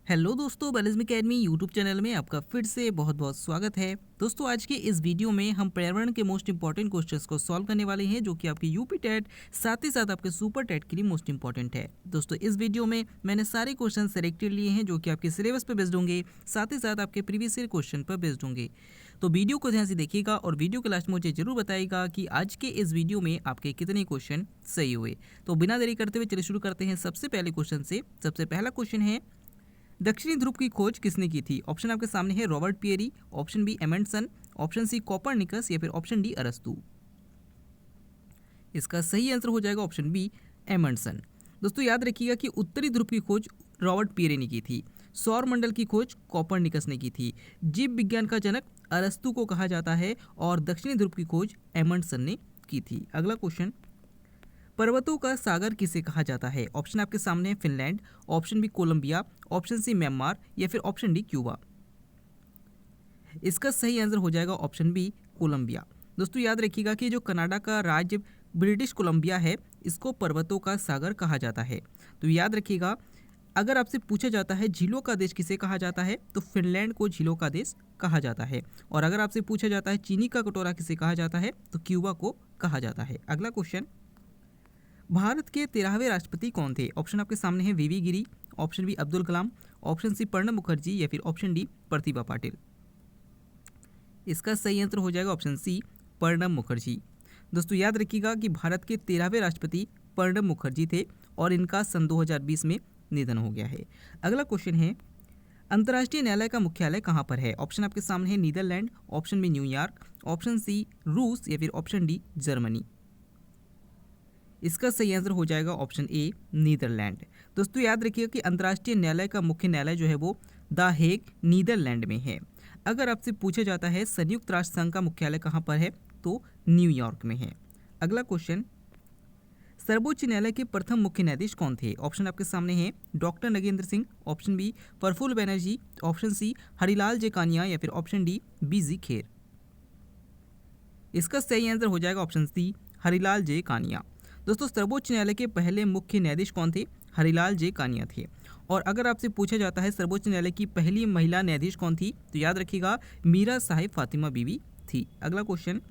Hello दोस्तों, बैलिज्म academy YouTube channel में आपका फिर से बहुत बहुत स्वागत है। दोस्तों, आज के इस वीडियो में हम पर्यावरण के मोस्ट इंपॉर्टेंट क्वेश्चंस को सॉल्व करने वाले हैं, जो कि आपके यूपी टेट साथ ही साथ आपके सुपर टेट के लिए मोस्ट इंपॉर्टेंट है। दोस्तों, इस वीडियो में मैंने सारे क्वेश्चन सेलेक्टेड लिए हैं, जो कि आपके सिलेबस पर बेस्ड होंगे, साथ ही साथ आपके प्रीवियस ईयर क्वेश्चन पर बेस्ड होंगे। तो वीडियो को ध्यान से देखिएगा और वीडियो के लास्ट में मुझे जरूर बताइएगा कि आज के इस वीडियो में आपके कितने क्वेश्चन सही हुए। तो बिना देरी करते हुए चलिए शुरू करते हैं सबसे पहले क्वेश्चन से। सबसे पहला क्वेश्चन है, दक्षिणी ध्रुव की खोज किसने की थी? ऑप्शन आपके सामने है, Robert Peary, option B Amundsen, option C Copernicus या फिर ऑप्शन डी अरस्तु। इसका सही आंसर हो जाएगा ऑप्शन बी एमंडसन। दोस्तों, याद रखिएगा कि उत्तरी ध्रुव की खोज रॉबर्ट पियरी ने की थी, सौर मंडल की खोज कॉपरनिकस ने की थी, जीव विज्ञान का जनक अरस्तु को कहा जाता है और दक्षिणी ध्रुव की खोज एमंडसन ने की थी। अगला क्वेश्चन, पर्वतों का सागर किसे कहा जाता है? ऑप्शन आपके सामने है, Finland, option B Colombia, option C Myanmar या फिर ऑप्शन डी क्यूबा। इसका सही आंसर हो जाएगा ऑप्शन बी कोलंबिया। दोस्तों, याद रखिएगा कि जो कनाडा का राज्य ब्रिटिश कोलंबिया है, इसको पर्वतों का सागर कहा जाता है। तो याद रखिएगा, अगर आपसे पूछा जाता है झीलों का देश किसे कहा जाता है, तो फिनलैंड को झीलों का देश कहा जाता है। और अगर आपसे पूछा जाता है चीनी का कटोरा किसे कहा जाता है, तो क्यूबा को कहा जाता है। अगला क्वेश्चन, भारत के 13वें राष्ट्रपति कौन थे? ऑप्शन आपके सामने है, वीवी गिरी, option B Abdul Kalam, option C Pranab Mukherjee या फिर ऑप्शन डी प्रतिभा पाटिल। इसका सही आंसर हो जाएगा ऑप्शन सी प्रणब मुखर्जी। दोस्तों, याद रखिएगा कि भारत के 13वें राष्ट्रपति प्रणब मुखर्जी थे और इनका सन 2020 में निधन हो गया है। अगला क्वेश्चन है, अंतर्राष्ट्रीय न्यायालय का मुख्यालय कहाँ पर है? ऑप्शन आपके सामने है, Netherlands, option B New York, option C रूस या फिर ऑप्शन डी जर्मनी। इसका सही आंसर हो जाएगा ऑप्शन ए नीदरलैंड। दोस्तों, याद रखिएगा कि अंतर्राष्ट्रीय न्यायालय का मुख्य न्यायालय जो है वो द हेग नीदरलैंड में है। अगर आपसे पूछा जाता है संयुक्त राष्ट्र संघ का मुख्यालय कहाँ पर है, तो न्यूयॉर्क में है। अगला क्वेश्चन, सर्वोच्च न्यायालय के प्रथम मुख्य न्यायाधीश कौन थे? ऑप्शन आपके सामने है, doctor Nagendra Singh, option B Prafulla Banerjee, option C Harilal J Kania या फिर ऑप्शन डी बीजी खेर। इसका सही आंसर हो जाएगा option C Harilal J Kania. दोस्तों, सर्वोच्च न्यायालय के पहले मुख्य न्यायाधीश कौन थे? हरिलाल जे कानिया थे। और अगर आपसे पूछा जाता है सर्वोच्च न्यायालय की पहली महिला न्यायाधीश कौन थी, तो याद रखिएगा मीरा साहिब फातिमा बीवी थी। अगला क्वेश्चन,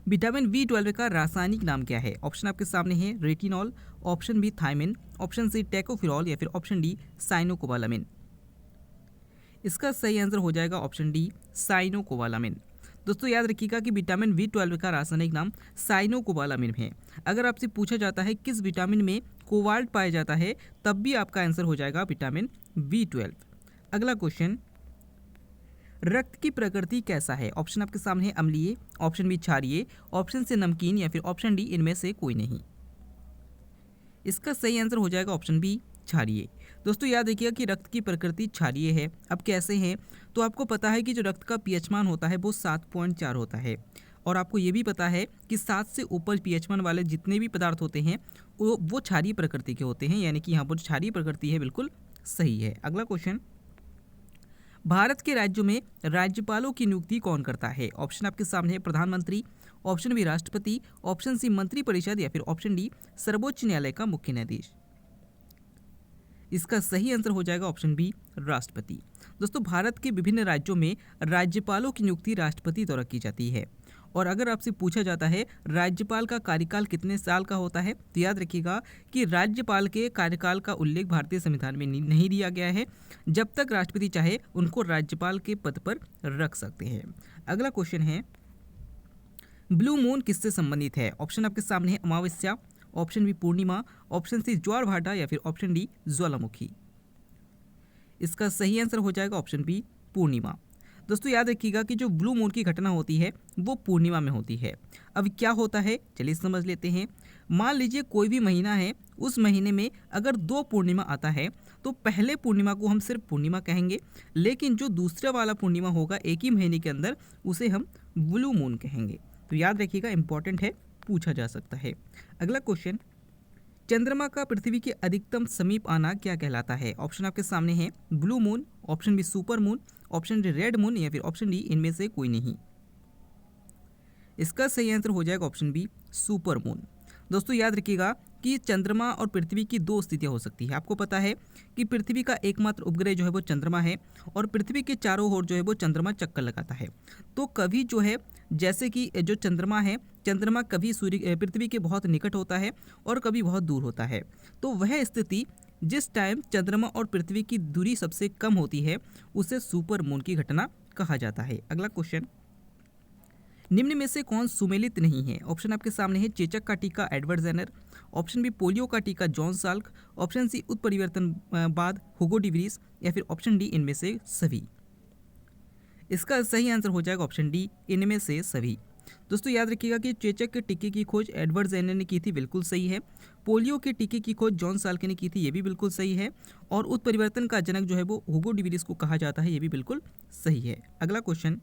विटामिन बी 12 का रासायनिक नाम क्या है? ऑप्शन आपके सामने है, retinol, option B thiamine, option C tocopherol या फिर ऑप्शन डी साइनोकोबालामिन। इसका सही आंसर हो जाएगा ऑप्शन डी साइनोकोबालामिन। दोस्तों, याद रखिएगा कि विटामिन बी 12 का रासायनिक नाम साइनोकोबालामिन है। अगर आपसे पूछा जाता है किस विटामिन में कोबाल्ट पाया जाता है, तब भी आपका आंसर हो जाएगा विटामिन बी 12। अगला क्वेश्चन, रक्त की प्रकृति कैसा है? ऑप्शन आपके सामने है, अम्लीय, ऑप्शन बी क्षारीय, ऑप्शन से नमकीन या फिर ऑप्शन डी इनमें से कोई नहीं। इसका सही आंसर हो जाएगा ऑप्शन बी क्षारीय। दोस्तों, याद रखिएगा कि रक्त की प्रकृति क्षारीय है। अब कैसे हैं, तो आपको पता है कि जो रक्त का पीएच मान होता है वो 7.4 होता है। और आपको ये भी पता है कि 7 से ऊपर पीएच मान वाले जितने भी पदार्थ होते हैं वो क्षारीय प्रकृति के होते हैं, यानी कि यहाँ पर क्षारीय प्रकृति है, बिल्कुल सही है। अगला क्वेश्चन, भारत के राज्यों में राज्यपालों की नियुक्ति कौन करता है? ऑप्शन आपके सामने है, प्रधानमंत्री, ऑप्शन बी राष्ट्रपति, ऑप्शन सी मंत्रिपरिषद या फिर ऑप्शन डी सर्वोच्च न्यायालय का मुख्य न्यायाधीश। इसका सही आंसर हो जाएगा ऑप्शन बी राष्ट्रपति। दोस्तों, भारत के विभिन्न राज्यों में राज्यपालों की नियुक्ति राष्ट्रपति द्वारा की जाती है। और अगर आपसे पूछा जाता है राज्यपाल का कार्यकाल कितने साल का होता है, तो याद रखिएगा कि राज्यपाल के कार्यकाल का उल्लेख भारतीय संविधान में नहीं दिया गया है। जब तक राष्ट्रपति चाहे उनको राज्यपाल के पद पर रख सकते हैं। अगला क्वेश्चन है, ब्लू मून किससे संबंधित है? ऑप्शन आपके सामने है, अमावस्या, ऑप्शन बी पूर्णिमा, ऑप्शन सी ज्वार भाटा या फिर ऑप्शन डी ज्वालामुखी। इसका सही आंसर हो जाएगा ऑप्शन बी पूर्णिमा। दोस्तों, याद रखिएगा कि जो ब्लू मून की घटना होती है वो पूर्णिमा में होती है। अब क्या होता है, चलिए समझ लेते हैं। मान लीजिए कोई भी महीना है, उस महीने में अगर 2 पूर्णिमा आता है तो पहले पूर्णिमा को हम सिर्फ पूर्णिमा कहेंगे, लेकिन जो दूसरा वाला पूर्णिमा होगा एक ही महीने के अंदर, उसे हम ब्लू मून कहेंगे। तो याद रखिएगा, इंपॉर्टेंट है, पूछा जा सकता है। अगला क्वेश्चन, चंद्रमा का पृथ्वी के अधिकतम समीप आना क्या कहलाता है? ऑप्शन आपके सामने है, blue moon, option be super moon, option D red moon या फिर ऑप्शन डी इनमें से कोई नहीं। इसका सही आंसर हो जाएगा ऑप्शन बी सुपर मून। दोस्तों, याद रखिएगा कि चंद्रमा और पृथ्वी की दो स्थितियाँ हो सकती है। आपको पता है कि पृथ्वी का एकमात्र उपग्रह जो है वो चंद्रमा है और पृथ्वी के चारों ओर जो है वो चंद्रमा चक्कर लगाता है। तो कभी जो है जैसे कि जो चंद्रमा है, चंद्रमा कभी सूर्य पृथ्वी के बहुत निकट होता है और कभी बहुत दूर होता है। तो वह स्थिति जिस टाइम चंद्रमा और पृथ्वी की दूरी सबसे कम होती है उसे सुपर मून की घटना कहा जाता है। अगला क्वेश्चन, निम्न में से कौन सुमेलित नहीं है? ऑप्शन आपके सामने है चेचक का टीका Edward Jenner, option B polio का टीका जॉन साल्क, ऑप्शन सी उत्परिवर्तन बाद हुगो डिवरीज, या फिर ऑप्शन डी इनमें से सभी। इसका सही आंसर हो जाएगा ऑप्शन डी इनमें से सभी। दोस्तों याद रखिएगा कि चेचक के टीके की खोज एडवर्ड जेनर ने की थी, बिल्कुल सही है। पोलियो के टीके की खोज जॉन साल्के ने की थी, ये भी बिल्कुल सही है। और उत्परिवर्तन का जनक जो है वो हुगो डिवरीज को कहा जाता है, ये भी बिल्कुल सही है। अगला क्वेश्चन,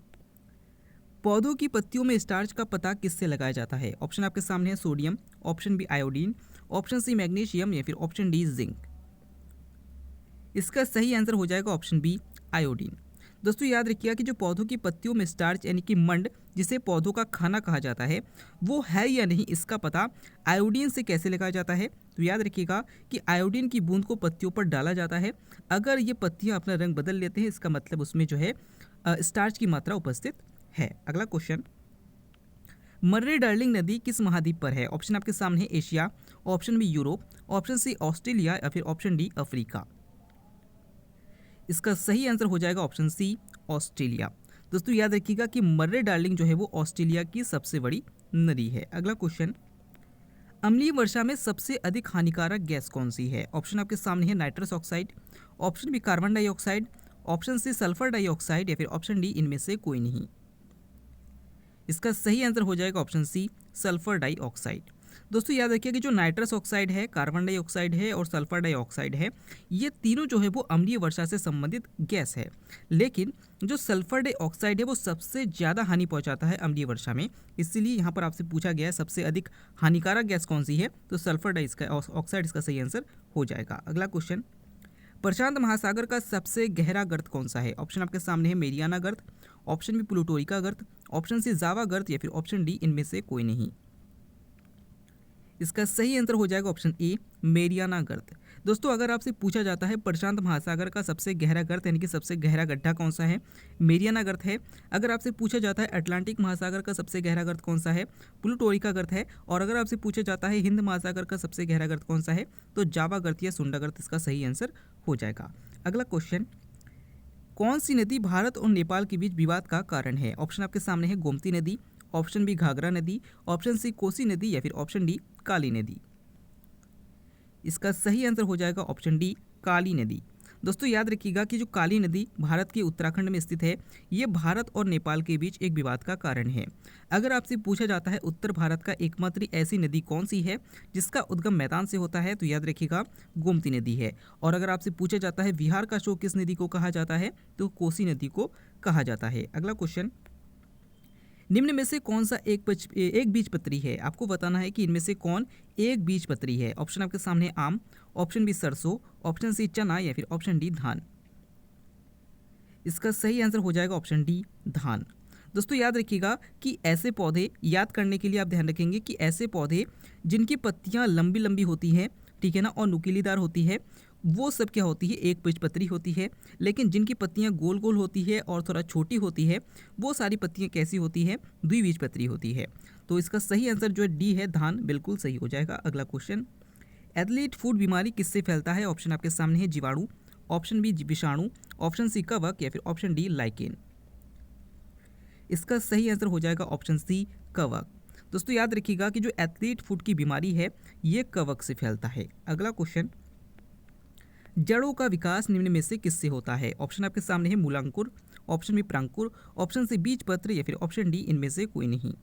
पौधों की पत्तियों में स्टार्च का पता किससे लगाया जाता है? ऑप्शन आपके सामने है sodium, option B iodine, option C magnesium, या फिर ऑप्शन डी जिंक। इसका सही आंसर हो जाएगा ऑप्शन बी आयोडीन। दोस्तों याद रखिएगा कि जो पौधों की पत्तियों में स्टार्च यानी कि मंड, जिसे पौधों का खाना कहा जाता है, वो है या नहीं इसका पता आयोडीन से कैसे लगाया जाता है। तो याद रखिएगा कि आयोडीन की बूंद को पत्तियों पर डाला जाता है। अगर ये पत्तियां अपना रंग बदल लेते हैं इसका मतलब उसमें जो है स्टार्च की मात्रा उपस्थित है। अगला क्वेश्चन, मर्रे डार्लिंग नदी किस महाद्वीप पर है? ऑप्शन आपके सामने है Asia, option B Europe, option C Australia, या फिर ऑप्शन डी अफ्रीका। इसका सही आंसर हो जाएगा ऑप्शन सी ऑस्ट्रेलिया। दोस्तों याद रखिएगा कि मर्रे डार्लिंग जो है वो ऑस्ट्रेलिया की सबसे बड़ी नदी है। अगला क्वेश्चन, अम्लीय वर्षा में सबसे अधिक हानिकारक गैस कौन सी है? ऑप्शन आपके सामने है nitrous oxide, option B carbon dioxide, option C sulphur dioxide, या फिर ऑप्शन डी इनमें से कोई नहीं। इसका सही आंसर हो जाएगा ऑप्शन सी सल्फर डाइऑक्साइड। दोस्तों याद रखिए कि जो नाइट्रस ऑक्साइड है, कार्बन डाइऑक्साइड है और सल्फर डाइऑक्साइड है, ये तीनों जो है वो अम्लीय वर्षा से संबंधित गैस है। लेकिन जो सल्फर डाइऑक्साइड है वो सबसे ज़्यादा हानि पहुंचाता है अम्लीय वर्षा में। इसीलिए यहाँ पर आपसे पूछा गया है सबसे अधिक हानिकारक गैस कौन सी है, तो सल्फर डाइऑक्साइड इसका सही आंसर हो जाएगा। अगला क्वेश्चन, प्रशांत महासागर का सबसे गहरा गर्त कौन सा है? ऑप्शन आपके सामने है मेरियाना गर्त, ऑप्शन बी प्लूटोरिका गर्त, ऑप्शन सी जावा गर्त, या फिर ऑप्शन डी इनमें से कोई नहीं। इसका सही आंसर हो जाएगा ऑप्शन ए मेरियाना गर्त। दोस्तों अगर आपसे पूछा जाता है प्रशांत महासागर का सबसे गहरा गर्त यानी कि सबसे गहरा गड्ढा कौन सा है, मेरियाना गर्त है। अगर आपसे पूछा जाता है अटलांटिक महासागर का सबसे गहरा गर्त कौन सा है, प्लूटोरिका गर्त है। और अगर आपसे पूछा जाता है हिंद महासागर का सबसे गहरा गर्त कौन सा है, तो जावा गर्त या सुंडा गर्त इसका सही आंसर हो जाएगा। अगला क्वेश्चन, कौन सी नदी भारत और नेपाल के बीच विवाद का कारण है? ऑप्शन आपके सामने है गोमती नदी, ऑप्शन बी घाघरा नदी, ऑप्शन सी कोसी नदी, या फिर ऑप्शन डी काली नदी। इसका सही आंसर हो जाएगा ऑप्शन डी काली नदी। दोस्तों याद रखिएगा कि जो काली नदी भारत के उत्तराखंड में स्थित है, ये भारत और नेपाल के बीच एक विवाद का कारण है। अगर आपसे पूछा जाता है उत्तर भारत का एकमात्र ऐसी नदी कौन सी है जिसका उद्गम मैदान से होता है, तो याद रखिएगा गोमती नदी है। और अगर आपसे पूछा जाता है बिहार का शोक किस नदी को कहा जाता है, तो कोसी नदी को कहा जाता है। अगला क्वेश्चन, निम्न में से कौन सा एक बीजपत्री है? आपको बताना है कि इनमें से कौन एक बीजपत्री है। ऑप्शन आपके सामने है आम, ऑप्शन बी सरसों, ऑप्शन सी चना, या फिर ऑप्शन डी धान। इसका सही आंसर हो जाएगा ऑप्शन डी धान। दोस्तों याद रखिएगा कि ऐसे पौधे याद करने के लिए आप ध्यान रखेंगे कि ऐसे पौधे जिनकी पत्तियां लंबी लंबी होती हैं, ठीक है ना, और नुकीलीदार होती है, वो सब क्या होती है, एक बीजपत्री होती है। लेकिन जिनकी पत्तियां गोल गोल होती है और थोड़ा छोटी होती है, वो सारी पत्तियां कैसी होती है, द्विबीजपत्री होती है। तो इसका सही आंसर जो है डी है धान, बिल्कुल सही हो जाएगा। अगला क्वेश्चन, एथलीट फूड बीमारी किससे फैलता है? ऑप्शन आपके सामने है जीवाणु, ऑप्शन बी विषाणु, ऑप्शन सी कवक, या फिर ऑप्शन डी लाइकेन। इसका सही आंसर हो जाएगा ऑप्शन सी कवक। दोस्तों याद रखिएगा कि जो एथलीट फूड की बीमारी है ये कवक से फैलता है। अगला क्वेश्चन, जड़ों का विकास निम्न में से किससे होता है? ऑप्शन आपके सामने है मूलांकुर, ऑप्शन बी प्रांकुर, ऑप्शन सी बीजपत्र, या फिर ऑप्शन डी इनमें से कोई नहीं।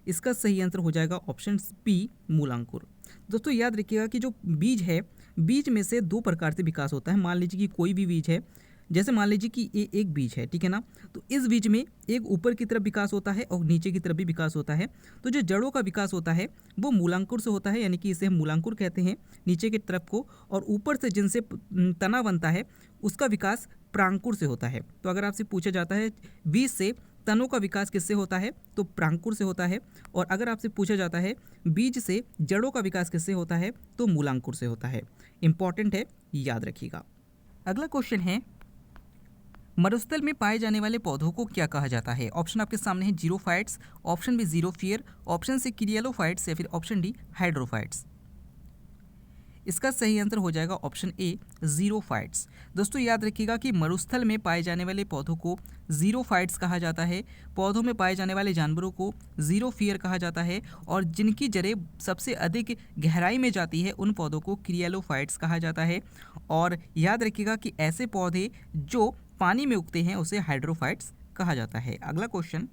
इसका सही आंसर हो जाएगा ऑप्शन बी मूलांकुर। दोस्तों याद रखिएगा कि जो बीज है, बीज में से दो प्रकार से विकास होता है। मान लीजिए कि कोई भी बीज है, जैसे मान लीजिए कि ये एक बीज है, ठीक है ना, तो इस बीज में एक ऊपर की तरफ विकास होता है और नीचे की तरफ भी विकास होता है। तो जो जड़ों का विकास होता है वो मूलांकुर से होता है, यानी कि इसे हम मूलांकुर कहते हैं नीचे की तरफ को, और ऊपर से जिनसे तना बनता है उसका विकास प्रांकुर से होता है। तो अगर आपसे पूछा जाता है बीज से तनों का विकास किससे होता है? तो प्रांकुर से होता है। और अगर आपसे पूछा जाता है बीज से जड़ों का विकास किससे होता है? तो मूलांकुर से होता है। इंपॉर्टेंट है, याद रखिएगा। अगला क्वेश्चन है, मरुस्थल में पाए जाने वाले पौधों को क्या कहा जाता है? ऑप्शन आपके सामने है जीरोफाइट्स, ऑप्शन बी जीरोफियर, ऑप्शन सी क्रिएलोफाइट्स या फिर ऑप्शन डी हाइड्रोफाइट्स। इसका सही आंसर हो जाएगा ऑप्शन ए जीरोफाइट्स। दोस्तों याद रखिएगा कि मरुस्थल में पाए जाने वाले पौधों को जीरोफाइट्स कहा जाता है, पौधों में पाए जाने वाले जानवरों को जीरोफियर कहा जाता है, और जिनकी जड़ें सबसे अधिक गहराई में जाती है उन पौधों को क्रिएलोफाइट्स कहा जाता है। और याद रखिएगा कि ऐसे पौधे जो पानी में उगते हैं उसे हाइड्रोफाइट्स कहा जाता है। अगला क्वेश्चन,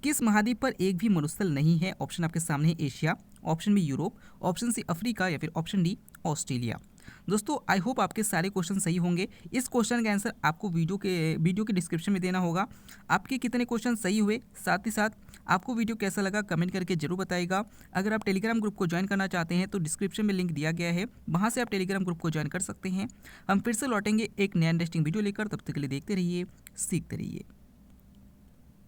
किस महाद्वीप पर एक भी मरुस्थल नहीं है? ऑप्शन आपके सामने है Asia, option B Europe, option C Africa या फिर ऑप्शन डी ऑस्ट्रेलिया। दोस्तों आई होप आपके सारे क्वेश्चन सही होंगे। इस क्वेश्चन का आंसर आपको वीडियो के डिस्क्रिप्शन में देना होगा। आपके कितने क्वेश्चन सही हुए, साथ ही साथ आपको वीडियो कैसा लगा कमेंट करके जरूर बताइएगा। अगर आप टेलीग्राम ग्रुप को ज्वाइन करना चाहते हैं तो डिस्क्रिप्शन में लिंक दिया गया है, वहाँ से आप टेलीग्राम ग्रुप को ज्वाइन कर सकते हैं। हम फिर से लौटेंगे एक नया इंटरेस्टिंग वीडियो लेकर, तब तक के लिए देखते रहिए, सीखते रहिए।